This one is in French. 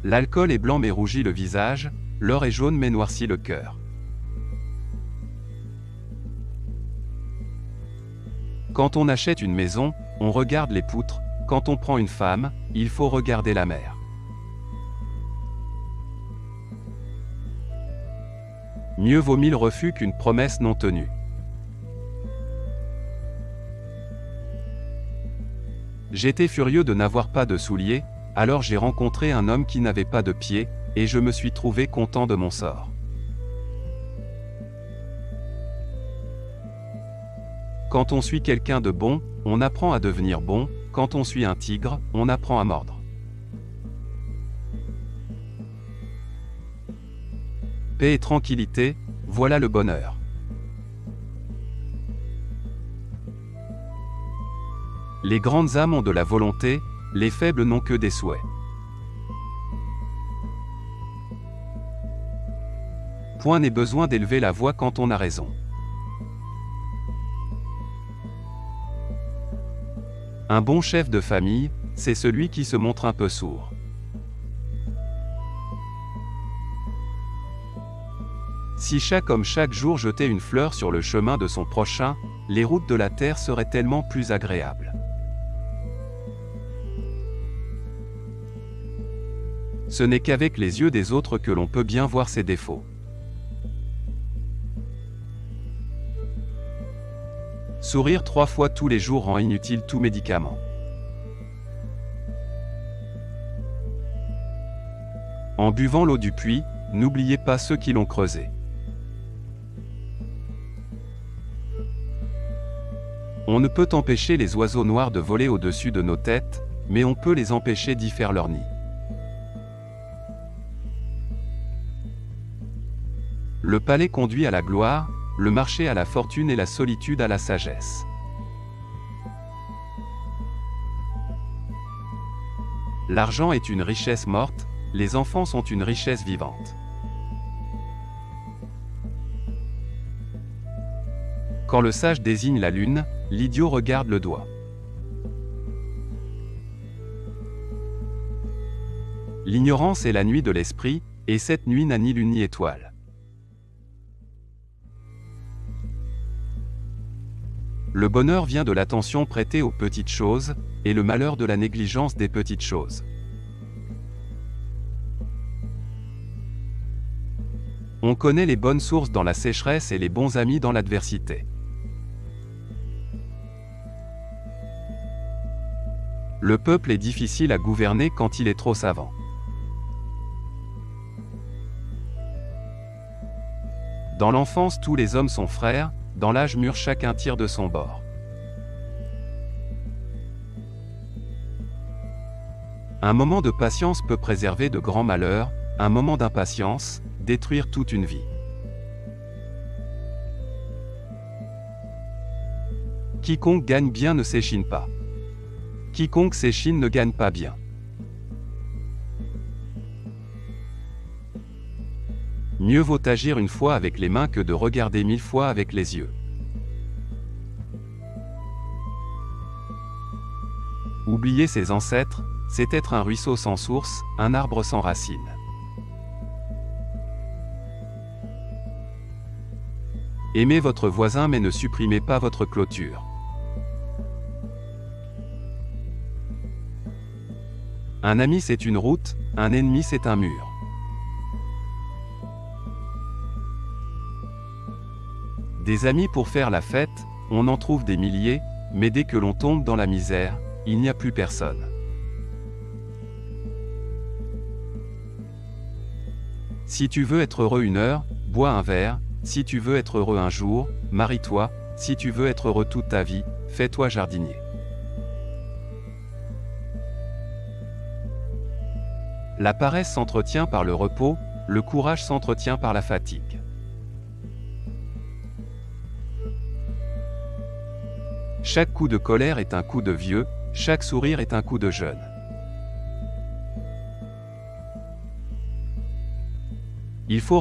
L'alcool est blanc mais rougit le visage, l'or est jaune mais noircit le cœur. Quand on achète une maison, on regarde les poutres, quand on prend une femme, il faut regarder la mer. Mieux vaut 1000 refus qu'une promesse non tenue. J'étais furieux de n'avoir pas de souliers, alors j'ai rencontré un homme qui n'avait pas de pieds, et je me suis trouvé content de mon sort. Quand on suit quelqu'un de bon, on apprend à devenir bon, quand on suit un tigre, on apprend à mordre. Paix et tranquillité, voilà le bonheur. Les grandes âmes ont de la volonté, les faibles n'ont que des souhaits. Point n'est besoin d'élever la voix quand on a raison. Un bon chef de famille, c'est celui qui se montre un peu sourd. Si chaque homme chaque jour jetait une fleur sur le chemin de son prochain, les routes de la terre seraient tellement plus agréables. Ce n'est qu'avec les yeux des autres que l'on peut bien voir ses défauts. Sourire 3 fois tous les jours rend inutile tout médicament. En buvant l'eau du puits, n'oubliez pas ceux qui l'ont creusé. On ne peut empêcher les oiseaux noirs de voler au-dessus de nos têtes, mais on peut les empêcher d'y faire leur nid. Le palais conduit à la gloire, le marché à la fortune et la solitude à la sagesse. L'argent est une richesse morte, les enfants sont une richesse vivante. Quand le sage désigne la lune, l'idiot regarde le doigt. L'ignorance est la nuit de l'esprit, et cette nuit n'a ni lune ni étoile. Le bonheur vient de l'attention prêtée aux petites choses, et le malheur de la négligence des petites choses. On connaît les bonnes sources dans la sécheresse et les bons amis dans l'adversité. Le peuple est difficile à gouverner quand il est trop savant. Dans l'enfance, tous les hommes sont frères, dans l'âge mûr, chacun tire de son bord. Un moment de patience peut préserver de grands malheurs, un moment d'impatience, détruire toute une vie. Quiconque gagne bien ne s'échine pas. Quiconque s'échine ne gagne pas bien. Mieux vaut agir une fois avec les mains que de regarder 1000 fois avec les yeux. Oublier ses ancêtres, c'est être un ruisseau sans source, un arbre sans racines. Aimez votre voisin mais ne supprimez pas votre clôture. Un ami c'est une route, un ennemi c'est un mur. Des amis pour faire la fête, on en trouve des milliers, mais dès que l'on tombe dans la misère, il n'y a plus personne. Si tu veux être heureux une heure, bois un verre, si tu veux être heureux un jour, marie-toi, si tu veux être heureux toute ta vie, fais-toi jardinier. La paresse s'entretient par le repos, le courage s'entretient par la fatigue. Chaque coup de colère est un coup de vieux, chaque sourire est un coup de jeune. Il faut